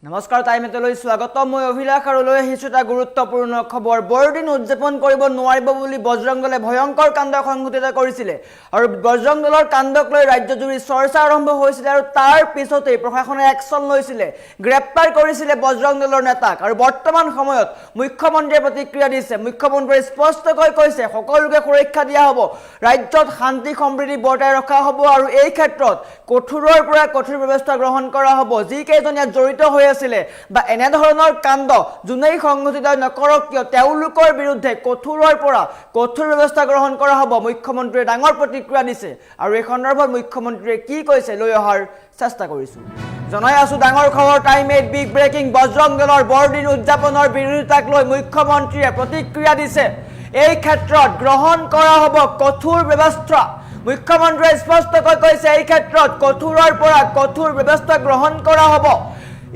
নমস্কাৰ টাইমেটলৈ স্বাগত মই অভিলাষ আৰু লৈ আহিছো এটা গুৰুত্বপূৰ্ণ খবৰ বৰদিন উদযাপন কৰিব নোৱাৰিব বুলি বজৰং দলে ভয়ংকৰ কাণ্ড সংঘটিত কৰিছিল আৰু বজৰং দলৰ কাণ্ডক লৈ ৰাজ্যজুৰি চৰ্চা আৰম্ভ হৈছিল আৰু তাৰ পিছতে প্ৰশাসনে একচন লৈছিল গ্ৰেপ্তাৰ কৰিছিল বজৰং দলৰ নেতাক আৰু বৰ্তমান সময়ত মুখ্যমন্ত্ৰীয়ে প্ৰতিক্ৰিয়া দিছে মুখ্যমন্ত্ৰীয়ে স্পষ্টকৈ কৈছে সকলোকে সুৰক্ষা দিয়া হ'ব ৰাজ্যত শান্তি সম্প্ৰীতি বৰ্তাই ৰখা হ'ব আৰু এই ক্ষেত্ৰত কঠোৰৰ পৰা কঠোৰ ব্যৱস্থা গ্ৰহণ কৰা হ'ব যি কেইজনীয়া জড়িত হৈ বা এনে ধৰণৰ কাণ্ড জুনেই সংঘটিত নকৰক কিয় তেওঁলোকৰ বিৰুদ্ধে কঠোৰৰ পৰা কঠোৰ ব্যৱস্থা গ্ৰহণ কৰা হ'ব মুখ্যমন্ত্ৰীয়ে ডাঙৰ প্ৰতিক্ৰিয়া দিছে আৰু এই সন্দৰ্ভত মুখ্যমন্ত্ৰীয়ে কি কৈছে লৈ অহাৰ চেষ্টা কৰিছো জনাই আছো ডাঙৰ খবৰ টাইম 8 বিগ ব্ৰেকিং বজৰং দলৰ বৰদিন উদযাপনৰ বিৰোধিতাক লৈ মুখ্যমন্ত্ৰীয়ে প্ৰতিক্ৰিয়া দিছে এই ক্ষেত্ৰত গ্ৰহণ কৰা হ'ব কঠোৰ ব্যৱস্থা মুখ্যমন্ত্ৰীয়ে স্পষ্টকৈ কৈছে এই ক্ষেত্ৰত কঠোৰৰ পৰা কঠোৰ ব্যৱস্থা গ্ৰহণ কৰা হ'ব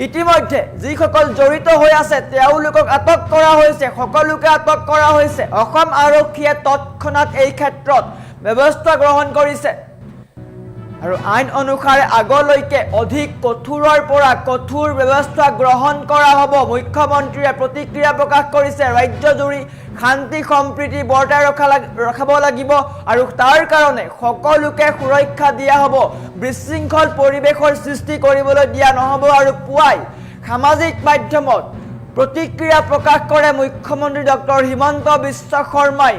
ইতিমধ্যে যিসকল জড়িত হৈ আছে তেওঁলোকক আটক কৰা হৈছে সকলোকে আটক কৰা হৈছে অসম আৰক্ষীয়ে তৎক্ষণাত এই ক্ষেত্ৰত ব্যৱস্থা গ্ৰহণ কৰিছে আৰু আইন অনুসাৰে আগলৈকে অধিক কঠোৰৰ পৰা কঠোৰ ব্যৱস্থা গ্ৰহণ কৰা হ'ব মুখ্যমন্ত্ৰীয়ে প্ৰতিক্ৰিয়া প্ৰকাশ কৰিছে ৰাজ্যজুৰি শান্তি সম্প্ৰীতি বৰ্তাই ৰখাব লাগিব আৰু তাৰ কাৰণে সকলোকে সুৰক্ষা দিয়া হ'ব বিশৃংখল পৰিৱেশৰ সৃষ্টি কৰিবলৈ দিয়া নহ'ব আৰু পুৱাই সামাজিক মাধ্যমত প্ৰতিক্ৰিয়া প্ৰকাশ কৰে মুখ্যমন্ত্ৰী ডক্টৰ হিমন্ত বিশ্ব শৰ্মাই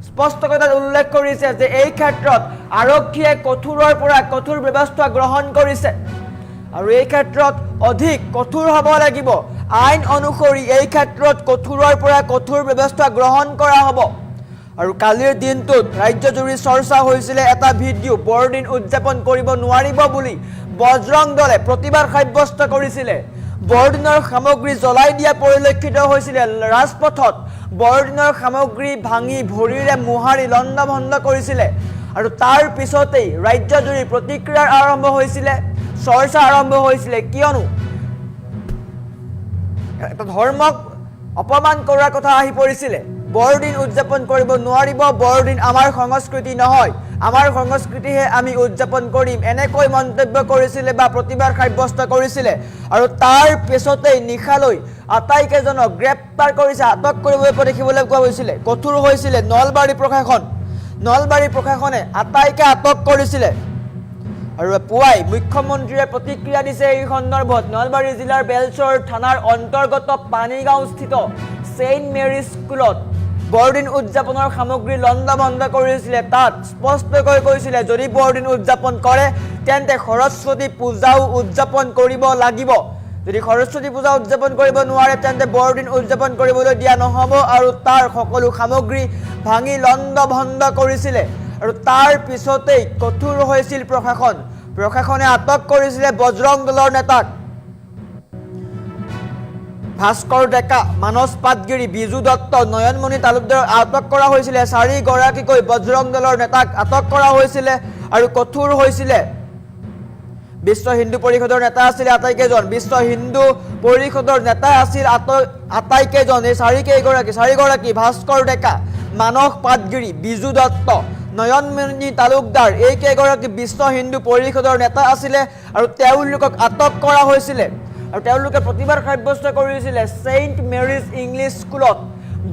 স্পষ্টকৈ উল্লেখ কৰিছে যে এই ক্ষেত্ৰত আৰক্ষীয়ে কঠোৰৰ পৰা কঠোৰ ব্যৱস্থা গ্ৰহণ কৰিছে আৰু এই ক্ষেত্ৰত অধিক কঠোৰ হ'ব লাগিব আইন অনুসৰি এই ক্ষেত্ৰত কঠোৰৰ পৰা কঠোৰ ব্যৱস্থা গ্ৰহণ কৰা হ'ব আৰু কালিৰ দিনটোত ৰাজ্যজুৰি চৰ্চা হৈছিল এটা ভিডিঅ' বৰদিন উদযাপন কৰিব নোৱাৰিব বুলি বজৰং দলে প্ৰতিবাদ সাব্যস্ত কৰিছিল বৰদিনৰ সামগ্ৰী জ্বলাই দিয়া পৰিলক্ষিত হৈছিল ৰাজপথত বৰদিনৰ সামগ্ৰী ভাঙি ভৰিৰে মোহাৰি লণ্ডভণ্ড কৰিছিল আৰু তাৰ পিছতেই ৰাজ্যজুৰি প্ৰতিক্ৰিয়াৰ আৰম্ভ হৈছিল চৰ্চা আৰম্ভ হৈছিল কিয়নো এটা ধৰ্মক অপমান কৰাৰ কথা আহি পৰিছিল বৰদিন উদযাপন কৰিব নোৱাৰিব বৰদিন আমাৰ সংস্কৃতি নহয় আমাৰ সংস্কৃতিহে আমি উদযাপন কৰিম এনেকৈ মন্তব্য কৰিছিল বা প্ৰতিবাদ সাব্যস্ত কৰিছিল আৰু তাৰ পিছতেই নিশালৈ আটাইকেইজনক গ্ৰেপ্তাৰ কৰিছে আটক কৰিবলৈ দেখিবলৈ পোৱা গৈছিল কঠোৰ হৈছিল নলবাৰী প্ৰশাসনে আটাইকে আটক কৰিছিল আৰু পুৱাই মুখ্যমন্ত্ৰীয়ে প্ৰতিক্ৰিয়া দিছে এই সন্দৰ্ভত নলবাৰী জিলাৰ বেলচৰ থানাৰ অন্তৰ্গত পানীগাঁওস্থিত সেইণ্ট মেৰী স্কুলত বৰদিন উদযাপনৰ সামগ্ৰী লণ্ডভণ্ড কৰিছিল তাত স্পষ্টকৈ কৈছিল যদি বৰদিন উদযাপন কৰে তেন্তে সৰস্বতী পূজাও উদযাপন কৰিব লাগিব যদি সৰস্বতী পূজা উদযাপন কৰিব নোৱাৰে তেন্তে বৰদিন উদযাপন কৰিবলৈ দিয়া নহ'ব আৰু তাৰ সকলো সামগ্ৰী ভাঙি লণ্ডভণ্ড কৰিছিল আৰু তাৰ পিছতেই কঠোৰ হৈছিল প্ৰশাসনে আটক কৰিছিল বজৰং দলৰ নেতাক ভাস্কৰ ডেকা মানস পাটগিৰি বিজু দত্ত নয়নমণি তালুকদাৰক আটক কৰা হৈছিল চাৰিগৰাকীকৈ বজৰং দলৰ নেতাক আটক কৰা হৈছিল আৰু কঠোৰ হৈছিল বিশ্ব হিন্দু পৰিষদৰ নেতা আছিল আটাইকেইজন বিশ্ব হিন্দু পৰিষদৰ নেতা আছিল আটাইকেইজন এই চাৰিগৰাকী ভাস্কৰ ডেকা মানস পাটগিৰি বিজু দত্ত নয়নমণি তালুকদাৰ এই কেইগৰাকী বিশ্ব হিন্দু পৰিষদৰ নেতা আছিলে আৰু তেওঁলোকক আটক কৰা হৈছিল আৰু তেওঁলোকে প্ৰতিবাদ সাব্যস্ত কৰিছিল সেইণ্ট মেৰীজ ইংলিছ স্কুলত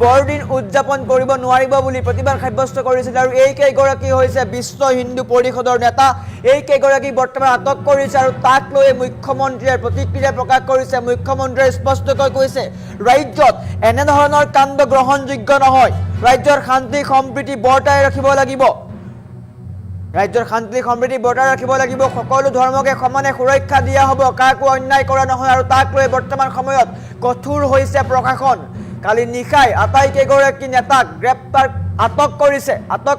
বৰদিন উদযাপন কৰিব নোৱাৰিব বুলি প্ৰতিবাদ সাব্যস্ত কৰিছিল আৰু এই কেইগৰাকী হৈছে বিশ্ব হিন্দু পৰিষদৰ নেতা এই কেইগৰাকী বৰ্তমান আটক কৰিছে আৰু তাক লৈ মুখ্যমন্ত্ৰীয়ে প্ৰতিক্ৰিয়া প্ৰকাশ কৰিছে মুখ্যমন্ত্ৰীয়ে স্পষ্টকৈ কৈছে ৰাজ্যত এনে ধৰণৰ কাণ্ড গ্ৰহণযোগ্য নহয় ৰাজ্যৰ শান্তি সম্প্ৰীতি বৰ্তাই ৰাখিব লাগিব সকলো ধৰ্মকে সমানে সুৰক্ষা দিয়া হ'ব কাকো অন্যায় কৰা নহয় আৰু তাক লৈ বৰ্তমান সময়ত কঠোৰ হৈছে প্ৰশাসন কালি নিশাই আটাইকেইগৰাকী নেতাক আটক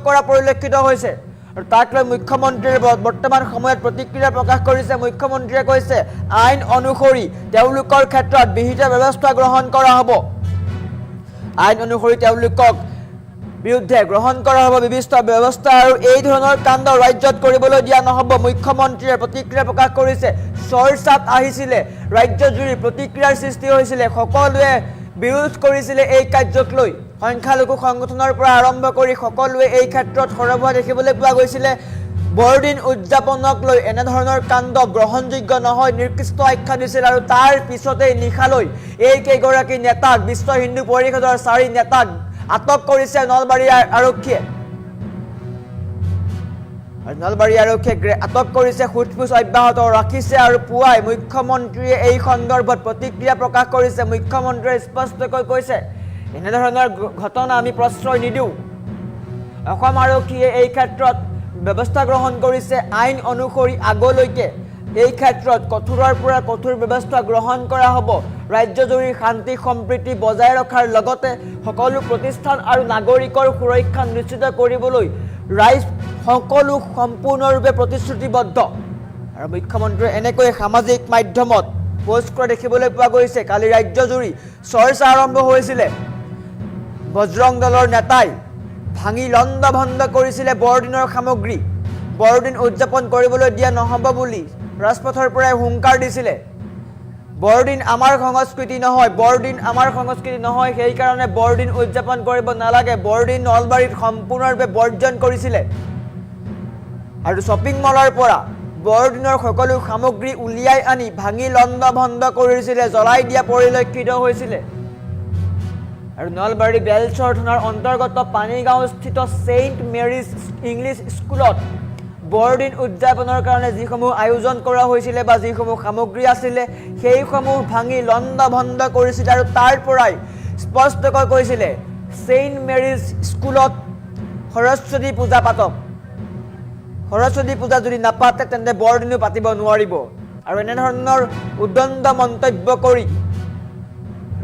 কৰা পৰিলক্ষিত হৈছে আৰু তাক লৈ মুখ্যমন্ত্ৰীয়ে বৰ্তমান সময়ত প্ৰতিক্ৰিয়া প্ৰকাশ কৰিছে মুখ্যমন্ত্ৰীয়ে কৈছে আইন অনুসৰি তেওঁলোকৰ ক্ষেত্ৰত বিহিত ব্যৱস্থা গ্ৰহণ কৰা হ'ব আইন অনুসৰি তেওঁলোকক বিৰুদ্ধে গ্ৰহণ কৰা হ'ব বিবিষ্ট ব্যৱস্থা আৰু এই ধৰণৰ কাণ্ড ৰাজ্যত কৰিবলৈ দিয়া নহ'ব মুখ্যমন্ত্ৰীয়ে প্ৰতিক্ৰিয়া প্ৰকাশ কৰিছে চৰ্চাত আহিছিল ৰাজ্যজুৰি প্ৰতিক্ৰিয়াৰ সৃষ্টি হৈছিল সকলোৱে বিৰোধ কৰিছিল এই কাৰ্যক লৈ সংখ্যালঘু সংগঠনৰ পৰা আৰম্ভ কৰি সকলোৱে এই ক্ষেত্ৰত সৰব হোৱা দেখিবলৈ পোৱা গৈছিল বৰদিন উদযাপনক লৈ এনেধৰণৰ কাণ্ড গ্ৰহণযোগ্য নহয় নিকৃষ্ট আখ্যা দিছিল আৰু তাৰ পিছতেই নিশালৈ এই কেইগৰাকী নেতাক বিশ্ব হিন্দু পৰিষদৰ 4 নেতাক আটক কৰিছে নলবাৰী আৰক্ষীয়ে আৰু নলবাৰী আৰক্ষীয়ে আটক কৰিছে সোধপোছ অব্যাহত ৰাখিছে আৰু পুৱাই মুখ্যমন্ত্ৰীয়ে এই সন্দৰ্ভত প্ৰতিক্ৰিয়া প্ৰকাশ কৰিছে মুখ্যমন্ত্ৰীয়ে স্পষ্টকৈ কৈছে এনেধৰণৰ ঘটনা আমি প্ৰশ্ৰয় নিদিওঁ অসম আৰক্ষীয়ে এই ক্ষেত্ৰত ব্যৱস্থা গ্ৰহণ কৰিছে আইন অনুসৰি আগলৈকে এই ক্ষেত্ৰত কঠোৰৰ পৰা কঠোৰ ব্যৱস্থা গ্ৰহণ কৰা হ'ব ৰাজ্যজুৰি শান্তি সম্প্ৰীতি বজাই ৰখাৰ লগতে সকলো প্ৰতিষ্ঠান আৰু নাগৰিকৰ সুৰক্ষা নিশ্চিত কৰিবলৈ ৰাইজ সকলো সম্পূৰ্ণৰূপে প্ৰতিশ্ৰুতিবদ্ধ আৰু মুখ্যমন্ত্ৰীয়ে এনেকৈ সামাজিক মাধ্যমত পোষ্ট কৰা দেখিবলৈ পোৱা গৈছে কালি ৰাজ্যজুৰি চৰ্চা আৰম্ভ হৈছিল বজৰং দলৰ নেতাই ভাঙি লণ্ডভণ্ড কৰিছিলে বৰদিনৰ সামগ্ৰী বৰদিন উদযাপন কৰিবলৈ দিয়া নহ'ব বুলি ৰাজপথৰ পৰাই হুংকাৰ দিছিলে বৰদিন আমাৰ সংস্কৃতি নহয় সেইকাৰণে বৰদিন উদযাপন কৰিব নালাগে বৰদিন নলবাৰীত সম্পূৰ্ণৰূপে বৰ্জন কৰিছিলে আৰু শ্বপিং মলৰ পৰা বৰদিনৰ সকলো সামগ্ৰী উলিয়াই আনি ভাঙি লণ্ডভণ্ড কৰিছিলে জ্বলাই দিয়া পৰিলক্ষিত হৈছিলে আৰু নলবাৰী বেলচৰ থানাৰ অন্তৰ্গত পানীগাঁওস্থিত সেইণ্ট মেৰিজ ইংলিছ স্কুলত বৰদিন উদযাপনৰ কাৰণে যিসমূহ আয়োজন কৰা হৈছিলে বা যিসমূহ সামগ্ৰী আছিলে সেইসমূহ ভাঙি লণ্ডভণ্ড কৰিছিলে আৰু তাৰ পৰাই স্পষ্টকৈ কৈছিলে সেইণ্ট মেৰিজ স্কুলত সৰস্বতী পূজা পাতক সৰস্বতী পূজা যদি নাপাতে তেন্তে বৰদিনো পাতিব নোৱাৰিব আৰু এনেধৰণৰ উদণ্ড মন্তব্য কৰি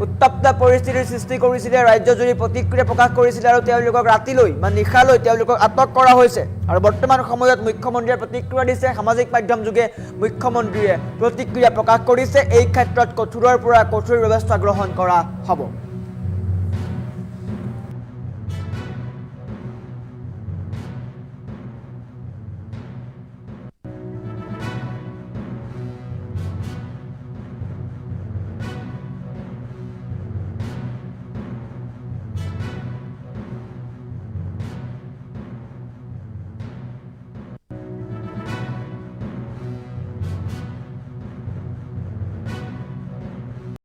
উত্তপ্ত পৰিস্থিতিৰ সৃষ্টি কৰিছিলে ৰাজ্যজুৰি প্ৰতিক্ৰিয়া প্ৰকাশ কৰিছিলে আৰু তেওঁলোকক ৰাতিলৈ বা নিশালৈ তেওঁলোকক আটক কৰা হৈছে আৰু বৰ্তমান সময়ত মুখ্যমন্ত্ৰীয়ে প্ৰতিক্ৰিয়া দিছে সামাজিক মাধ্যম যোগে মুখ্যমন্ত্ৰীয়ে প্ৰতিক্ৰিয়া প্ৰকাশ কৰিছে এই ক্ষেত্ৰত কঠোৰৰ পৰা কঠোৰ ব্যৱস্থা গ্ৰহণ কৰা হ'ব